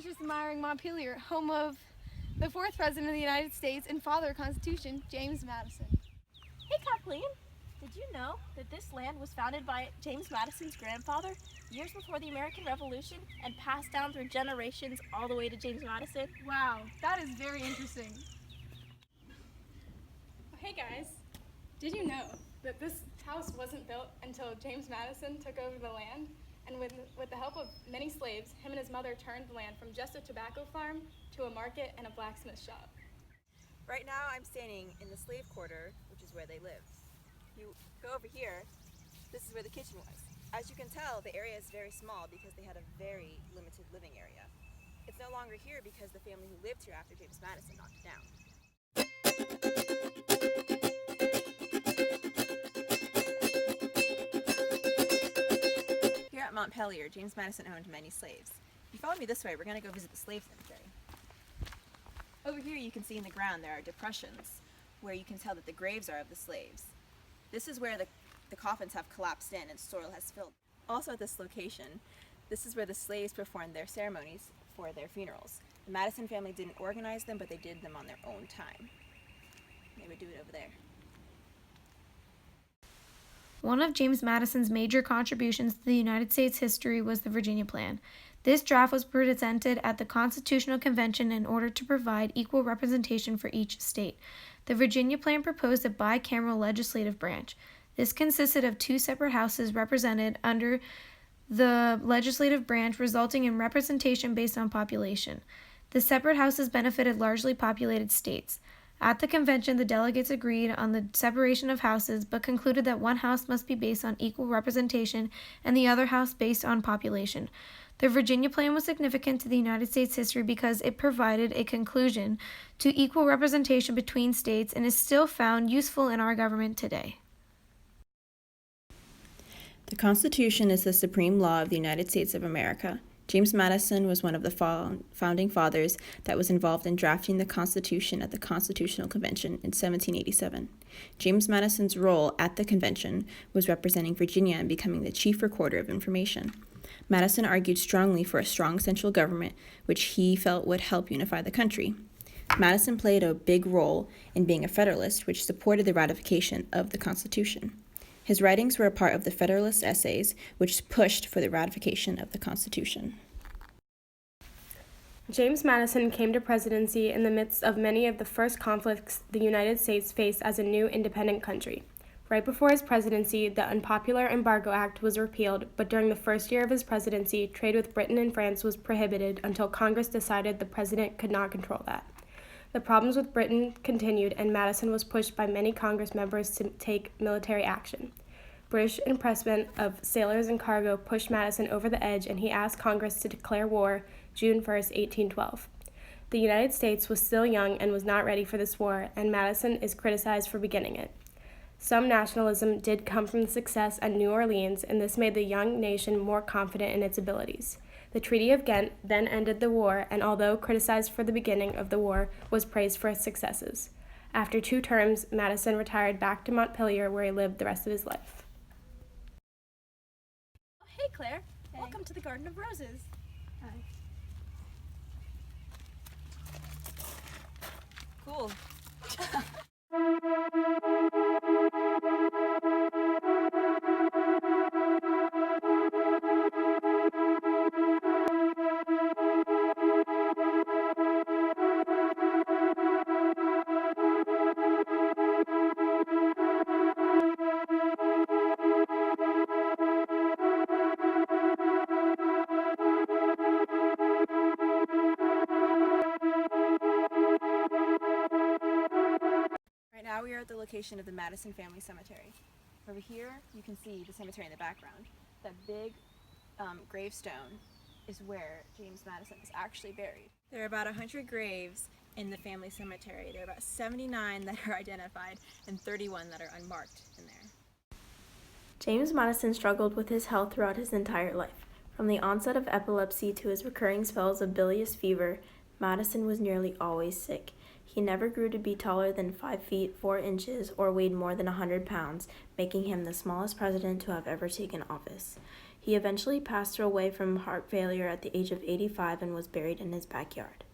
just admiring Montpelier, home of the fourth President of the United States and father of the Constitution, James Madison. Hey Kathleen, did you know that this land was founded by James Madison's grandfather years before the American Revolution and passed down through generations all the way to James Madison? Wow, that is very interesting. Hey guys, did you know that this house wasn't built until James Madison took over the land? And with the help of many slaves, him and his mother turned the land from just a tobacco farm to a market and a blacksmith shop. Right now I'm standing in the slave quarter, which is where they lived. You go over here, this is where the kitchen was. As you can tell, the area is very small because they had a very limited living area. It's no longer here because the family who lived here after James Madison knocked it down. Here at Montpelier, James Madison owned many slaves. If you follow me this way, we're going to go visit the slave cemetery. Over here you can see in the ground there are depressions where you can tell that the graves are of the slaves. This is where the coffins have collapsed in and soil has filled. Also at this location, this is where the slaves performed their ceremonies for their funerals. The Madison family didn't organize them, but they did them on their own time. They would do it over there. One of James Madison's major contributions to the United States history was the Virginia Plan. This draft was presented at the Constitutional Convention in order to provide equal representation for each state. The Virginia Plan proposed a bicameral legislative branch. This consisted of two separate houses represented under the legislative branch, resulting in representation based on population. The separate houses benefited largely populated states. At the convention, the delegates agreed on the separation of houses, but concluded that one house must be based on equal representation and the other house based on population. The Virginia Plan was significant to the United States history because it provided a conclusion to equal representation between states and is still found useful in our government today. The Constitution is the supreme law of the United States of America. James Madison was one of the founding fathers that was involved in drafting the Constitution at the Constitutional Convention in 1787. James Madison's role at the convention was representing Virginia and becoming the chief recorder of information. Madison argued strongly for a strong central government, which he felt would help unify the country. Madison played a big role in being a Federalist, which supported the ratification of the Constitution. His writings were a part of the Federalist Essays, which pushed for the ratification of the Constitution. James Madison came to presidency in the midst of many of the first conflicts the United States faced as a new independent country. Right before his presidency, the Unpopular Embargo Act was repealed, but during the first year of his presidency, trade with Britain and France was prohibited until Congress decided the president could not control that. The problems with Britain continued, and Madison was pushed by many Congress members to take military action. British impressment of sailors and cargo pushed Madison over the edge, and he asked Congress to declare war June 1, 1812. The United States was still young and was not ready for this war, and Madison is criticized for beginning it. Some nationalism did come from the success at New Orleans, and this made the young nation more confident in its abilities. The Treaty of Ghent then ended the war, and although criticized for the beginning of the war, was praised for its successes. After 2 terms, Madison retired back to Montpelier, where he lived the rest of his life. Oh, hey Claire, welcome to the Garden of Roses. Hi. Cool. Now we are at the location of the Madison Family Cemetery. Over here, you can see the cemetery in the background. That big gravestone is where James Madison is actually buried. There are about 100 graves in the family cemetery. There are about 79 that are identified and 31 that are unmarked in there. James Madison struggled with his health throughout his entire life. From the onset of epilepsy to his recurring spells of bilious fever, Madison was nearly always sick. He never grew to be taller than 5 feet 4 inches or weighed more than 100 pounds, making him the smallest president to have ever taken office. He eventually passed away from heart failure at the age of 85 and was buried in his backyard.